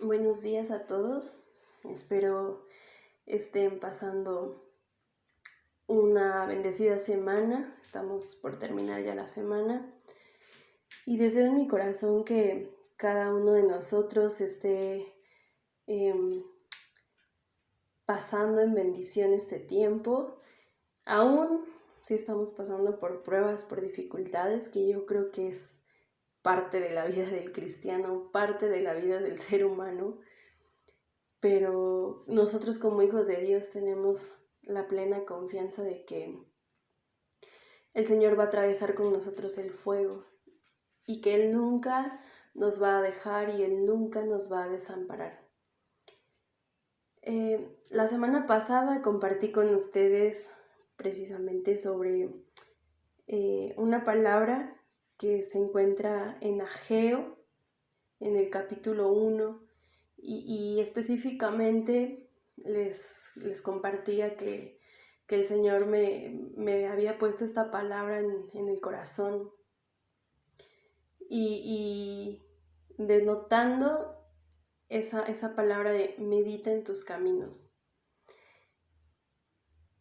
Buenos días a todos. Espero estén pasando una bendecida semana. Estamos por terminar ya la semana. Y deseo en mi corazón que cada uno de nosotros esté pasando en bendición este tiempo. Aún si estamos pasando por pruebas, por dificultades, que yo creo que es parte de la vida del cristiano, parte de la vida del ser humano. Pero nosotros como hijos de Dios tenemos la plena confianza de que el Señor va a atravesar con nosotros el fuego y que Él nunca nos va a dejar y Él nunca nos va a desamparar. La semana pasada compartí con ustedes precisamente sobre una palabra que se encuentra en Ageo, en el capítulo 1, y específicamente les compartía que el Señor me había puesto esta palabra en el corazón y denotando esa palabra de medita en tus caminos.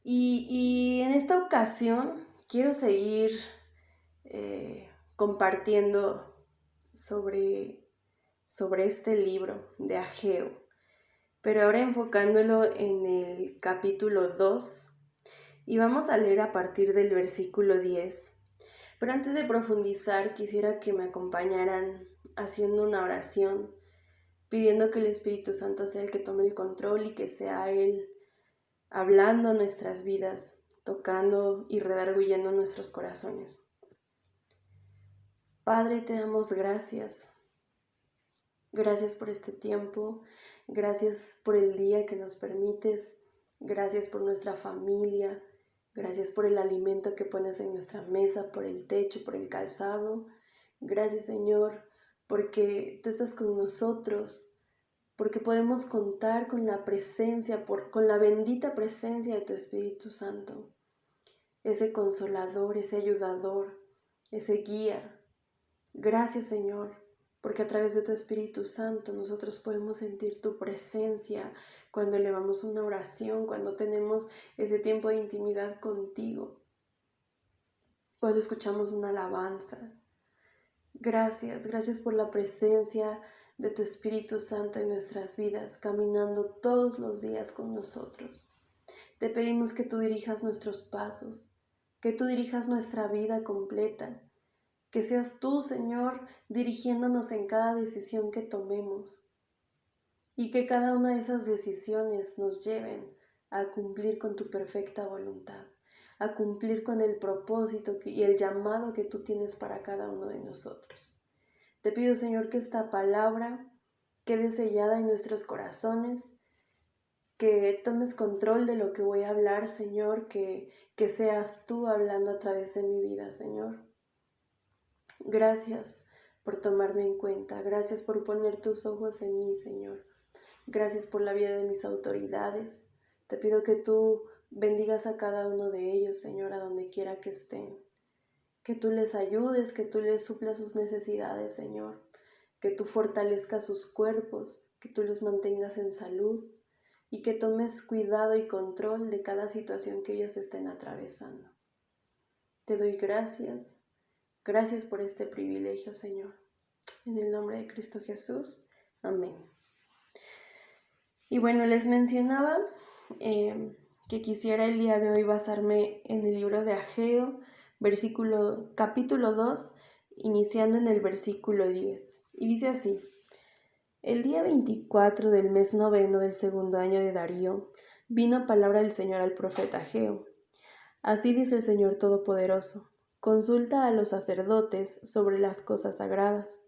Y en esta ocasión quiero seguir compartiendo sobre este libro de Ageo, pero ahora enfocándolo en el capítulo 2 y vamos a leer a partir del versículo 10. Pero antes de profundizar, quisiera que me acompañaran haciendo una oración, pidiendo que el Espíritu Santo sea el que tome el control y que sea Él hablando nuestras vidas, tocando y redarguyendo nuestros corazones. Padre, te damos gracias. Gracias por este tiempo, gracias por el día que nos permites, gracias por nuestra familia, gracias por el alimento que pones en nuestra mesa, por el techo, por el calzado. Gracias, Señor, porque tú estás con nosotros, porque podemos contar con la presencia, con la bendita presencia de tu Espíritu Santo, ese consolador, ese ayudador, ese guía. Gracias, Señor, porque a través de tu Espíritu Santo nosotros podemos sentir tu presencia cuando elevamos una oración, cuando tenemos ese tiempo de intimidad contigo, cuando escuchamos una alabanza. Gracias, gracias por la presencia de tu Espíritu Santo en nuestras vidas, caminando todos los días con nosotros. Te pedimos que tú dirijas nuestros pasos, que tú dirijas nuestra vida completa, que seas tú, Señor, dirigiéndonos en cada decisión que tomemos y que cada una de esas decisiones nos lleven a cumplir con tu perfecta voluntad, a cumplir con el propósito y el llamado que tú tienes para cada uno de nosotros. Te pido, Señor, que esta palabra quede sellada en nuestros corazones, que tomes control de lo que voy a hablar, Señor, que seas tú hablando a través de mi vida, Señor. Gracias por tomarme en cuenta, gracias por poner tus ojos en mí, Señor. Gracias por la vida de mis autoridades. Te pido que tú bendigas a cada uno de ellos, Señor, a donde quiera que estén. Que tú les ayudes, que tú les suplas sus necesidades, Señor. Que tú fortalezcas sus cuerpos, que tú los mantengas en salud y que tomes cuidado y control de cada situación que ellos estén atravesando. Te doy gracias. Gracias por este privilegio, Señor. En el nombre de Cristo Jesús. Amén. Y bueno, les mencionaba que quisiera el día de hoy basarme en el libro de Ageo, capítulo 2, iniciando en el versículo 10. Y dice así: el día 24 del mes noveno del segundo año de Darío, vino palabra del Señor al profeta Ageo. Así dice el Señor Todopoderoso: consulta a los sacerdotes sobre las cosas sagradas.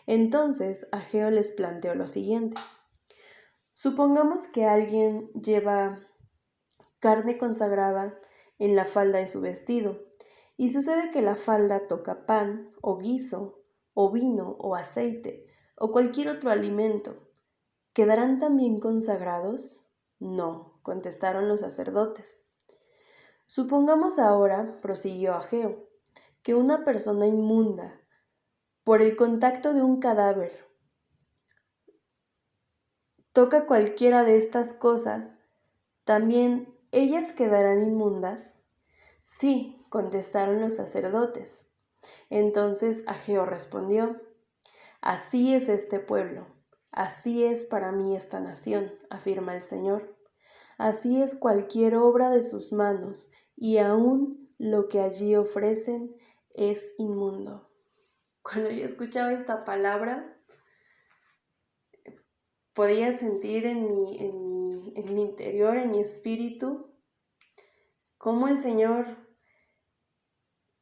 Entonces Ageo les planteó lo siguiente: supongamos que alguien lleva carne consagrada en la falda de su vestido, y sucede que la falda toca pan, o guiso, o vino, o aceite, o cualquier otro alimento. ¿Quedarán también consagrados? No, contestaron los sacerdotes. Supongamos ahora, prosiguió Ageo, que una persona inmunda, por el contacto de un cadáver, toca cualquiera de estas cosas, ¿también ellas quedarán inmundas? Sí, contestaron los sacerdotes. Entonces Ageo respondió: Así es este pueblo, así es para mí esta nación, afirma el Señor. Así es cualquier obra de sus manos, y aún lo que allí ofrecen es inmundo. Cuando yo escuchaba esta palabra, podía sentir en mi interior, en mi espíritu, cómo el Señor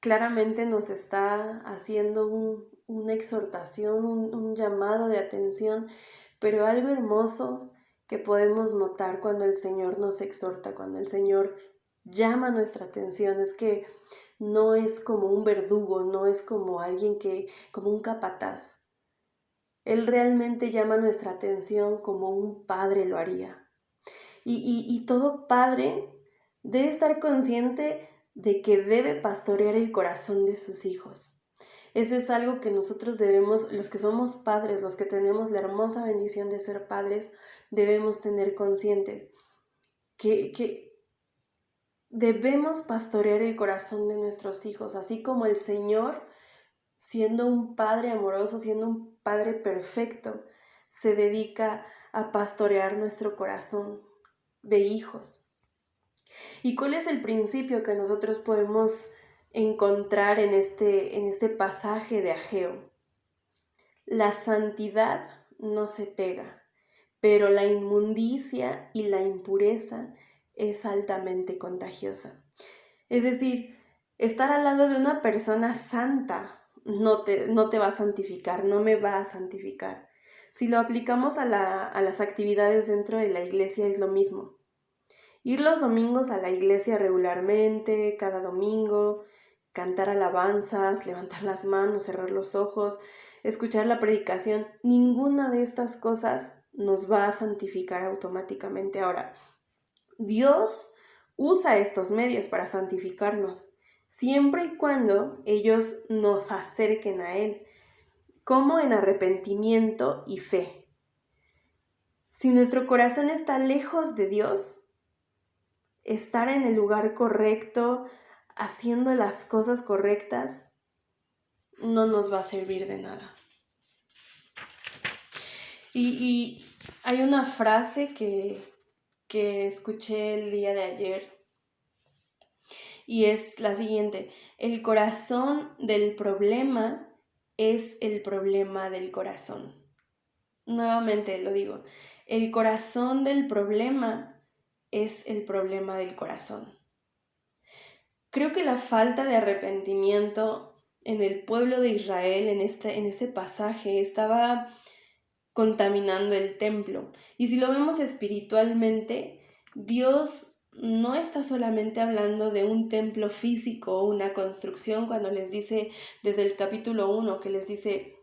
claramente nos está haciendo una exhortación, un llamado de atención, pero algo hermoso que podemos notar cuando el Señor nos exhorta, cuando el Señor llama nuestra atención, es que no es como un verdugo, no es como alguien como un capataz. Él realmente llama nuestra atención como un padre lo haría. Y todo padre debe estar consciente de que debe pastorear el corazón de sus hijos. Eso es algo que nosotros debemos, los que somos padres, los que tenemos la hermosa bendición de ser padres, debemos tener conscientes que debemos pastorear el corazón de nuestros hijos, así como el Señor, siendo un padre amoroso, siendo un padre perfecto, se dedica a pastorear nuestro corazón de hijos. ¿Y cuál es el principio que nosotros podemos encontrar en este pasaje de Ageo? La santidad no se pega, pero la inmundicia y la impureza es altamente contagiosa. Es decir, estar al lado de una persona santa no te va a santificar, no me va a santificar. Si lo aplicamos a las actividades dentro de la iglesia es lo mismo. Ir los domingos a la iglesia regularmente, cada domingo, cantar alabanzas, levantar las manos, cerrar los ojos, escuchar la predicación, ninguna de estas cosas nos va a santificar automáticamente. Ahora, Dios usa estos medios para santificarnos, siempre y cuando ellos nos acerquen a Él, como en arrepentimiento y fe. Si nuestro corazón está lejos de Dios, estar en el lugar correcto, haciendo las cosas correctas, no nos va a servir de nada. Y hay una frase que escuché el día de ayer y es la siguiente: el corazón del problema es el problema del corazón. Nuevamente lo digo, el corazón del problema es el problema del corazón. Creo que la falta de arrepentimiento en el pueblo de Israel en este pasaje estaba contaminando el templo. Y si lo vemos espiritualmente, Dios no está solamente hablando de un templo físico o una construcción cuando les dice desde el capítulo 1 que les dice: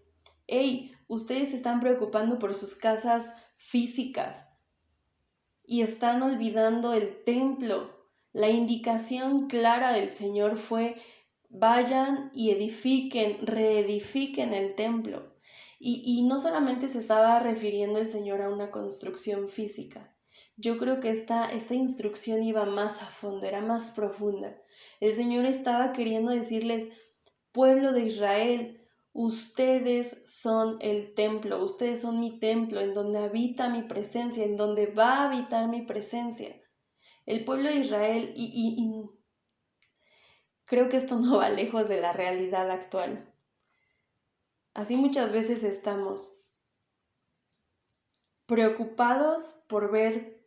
hey, ustedes se están preocupando por sus casas físicas y están olvidando el templo. La indicación clara del Señor fue: vayan y edifiquen, reedifiquen el templo. Y no solamente se estaba refiriendo el Señor a una construcción física. Yo creo que esta instrucción iba más a fondo, era más profunda. El Señor estaba queriendo decirles: pueblo de Israel, ustedes son el templo, ustedes son mi templo, en donde habita mi presencia, en donde va a habitar mi presencia. El pueblo de Israel, y creo que esto no va lejos de la realidad actual. Así muchas veces estamos preocupados por ver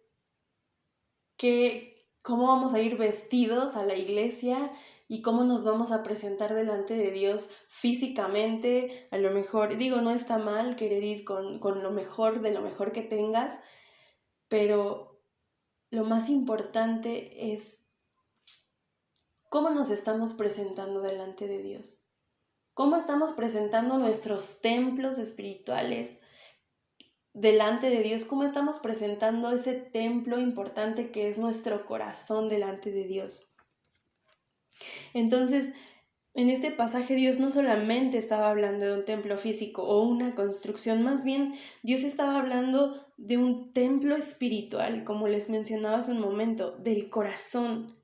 cómo vamos a ir vestidos a la iglesia y cómo nos vamos a presentar delante de Dios físicamente. A lo mejor, digo, no está mal querer ir con lo mejor de lo mejor que tengas, pero lo más importante es cómo nos estamos presentando delante de Dios. Cómo estamos presentando nuestros templos espirituales delante de Dios, cómo estamos presentando ese templo importante que es nuestro corazón delante de Dios. Entonces, En este pasaje Dios no solamente estaba hablando de un templo físico o una construcción, más bien Dios estaba hablando de un templo espiritual, como les mencionaba hace un momento, del corazón.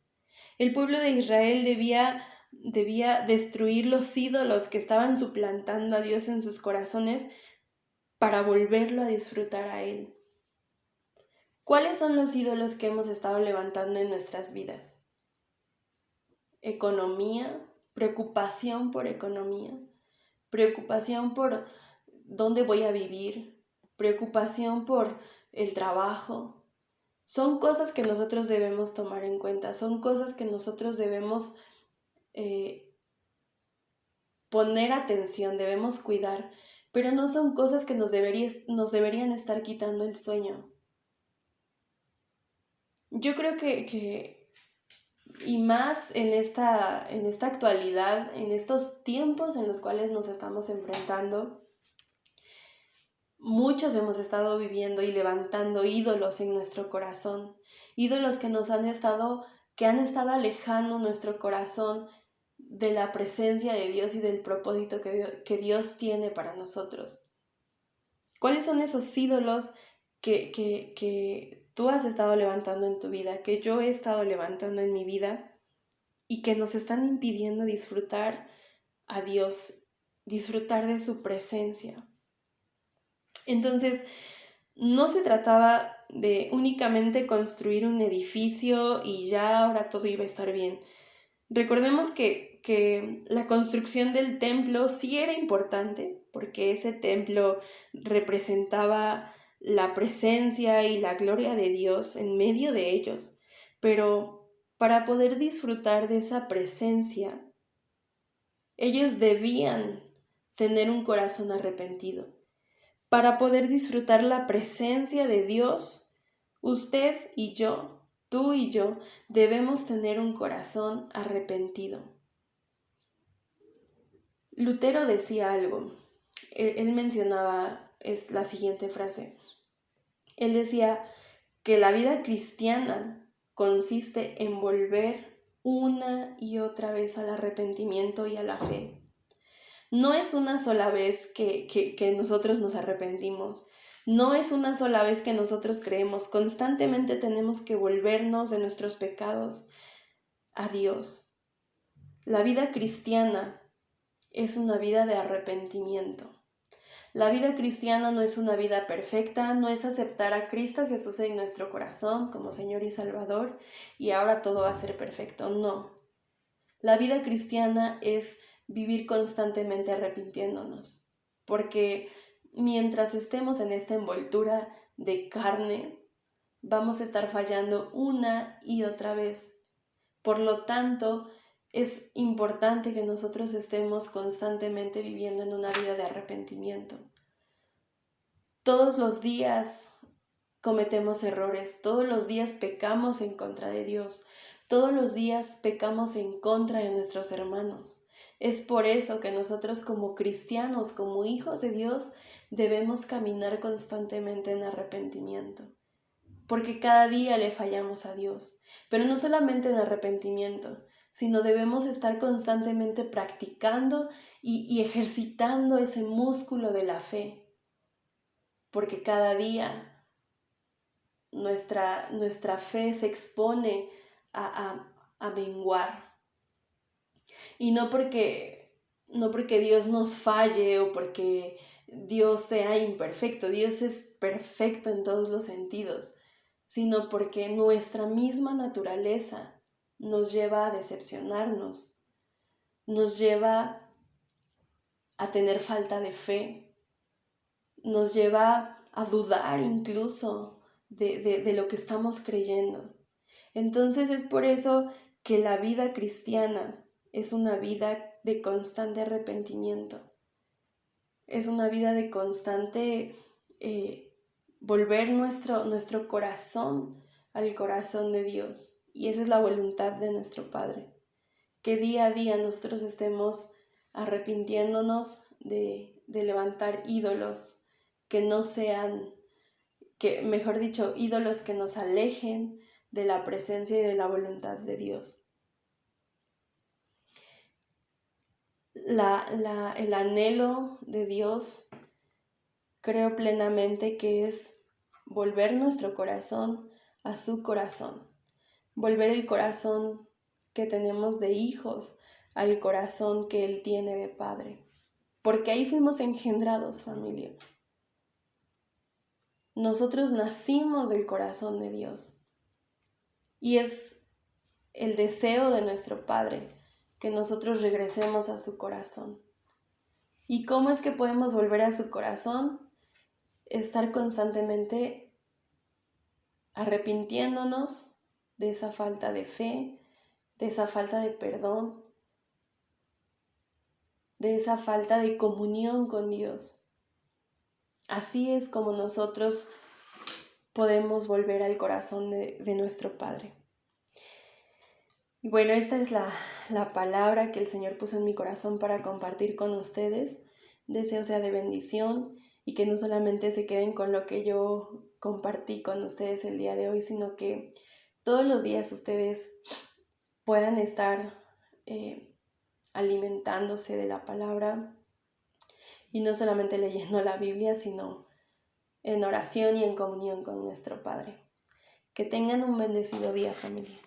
El pueblo de Israel debía destruir los ídolos que estaban suplantando a Dios en sus corazones para volverlo a disfrutar a Él. ¿Cuáles son los ídolos que hemos estado levantando en nuestras vidas? Economía, preocupación por economía, preocupación por dónde voy a vivir, preocupación por el trabajo. Son cosas que nosotros debemos tomar en cuenta, son cosas que nosotros debemos poner atención, debemos cuidar, pero no son cosas que nos deberían estar quitando el sueño. Yo creo que y más en esta actualidad, en estos tiempos en los cuales nos estamos enfrentando, muchos hemos estado viviendo y levantando ídolos en nuestro corazón, ídolos que han estado alejando nuestro corazón de la presencia de Dios y del propósito que Dios tiene para nosotros. ¿Cuáles son esos ídolos que tú has estado levantando en tu vida, que yo he estado levantando en mi vida y que nos están impidiendo disfrutar a Dios, disfrutar de su presencia? Entonces, no se trataba de únicamente construir un edificio y ya ahora todo iba a estar bien. Recordemos que la construcción del templo sí era importante, porque ese templo representaba la presencia y la gloria de Dios en medio de ellos, pero para poder disfrutar de esa presencia, ellos debían tener un corazón arrepentido. Para poder disfrutar la presencia de Dios, usted y yo, tú y yo, debemos tener un corazón arrepentido. Lutero decía algo. Él mencionaba la siguiente frase. Él decía que la vida cristiana consiste en volver una y otra vez al arrepentimiento y a la fe. No es una sola vez que nosotros nos arrepentimos. No es una sola vez que nosotros creemos. Constantemente tenemos que volvernos de nuestros pecados a Dios. La vida cristiana es una vida de arrepentimiento. La vida cristiana no es una vida perfecta, no es aceptar a Cristo Jesús en nuestro corazón como Señor y Salvador y ahora todo va a ser perfecto. No. La vida cristiana es vivir constantemente arrepintiéndonos, porque mientras estemos en esta envoltura de carne, vamos a estar fallando una y otra vez. Por lo tanto, es importante que nosotros estemos constantemente viviendo en una vida de arrepentimiento. Todos los días cometemos errores, todos los días pecamos en contra de Dios, todos los días pecamos en contra de nuestros hermanos. Es por eso que nosotros como cristianos, como hijos de Dios, debemos caminar constantemente en arrepentimiento, porque cada día le fallamos a Dios, pero no solamente en arrepentimiento, sino debemos estar constantemente practicando y ejercitando ese músculo de la fe, porque cada día nuestra fe se expone a menguar. Y no porque Dios nos falle o porque Dios sea imperfecto, Dios es perfecto en todos los sentidos, sino porque nuestra misma naturaleza nos lleva a decepcionarnos, nos lleva a tener falta de fe, nos lleva a dudar incluso de lo que estamos creyendo. Entonces es por eso que la vida cristiana es una vida de constante arrepentimiento, es una vida de constante volver nuestro corazón al corazón de Dios, y esa es la voluntad de nuestro Padre, que día a día nosotros estemos arrepintiéndonos de levantar ídolos que no sean, que mejor dicho, ídolos que nos alejen de la presencia y de la voluntad de Dios. el anhelo de Dios, creo plenamente que es volver nuestro corazón a su corazón, volver el corazón que tenemos de hijos al corazón que Él tiene de padre, porque ahí fuimos engendrados, familia. Nosotros nacimos del corazón de Dios y es el deseo de nuestro Padre que nosotros regresemos a su corazón. ¿Y cómo es que podemos volver a su corazón? Estar constantemente arrepintiéndonos de esa falta de fe, de esa falta de perdón, de esa falta de comunión con Dios. Así es como nosotros podemos volver al corazón de nuestro Padre. Y bueno, esta es la palabra que el Señor puso en mi corazón para compartir con ustedes. Deseo sea de bendición y que no solamente se queden con lo que yo compartí con ustedes el día de hoy, sino que todos los días ustedes puedan estar alimentándose de la palabra y no solamente leyendo la Biblia, sino en oración y en comunión con nuestro Padre. Que tengan un bendecido día, familia.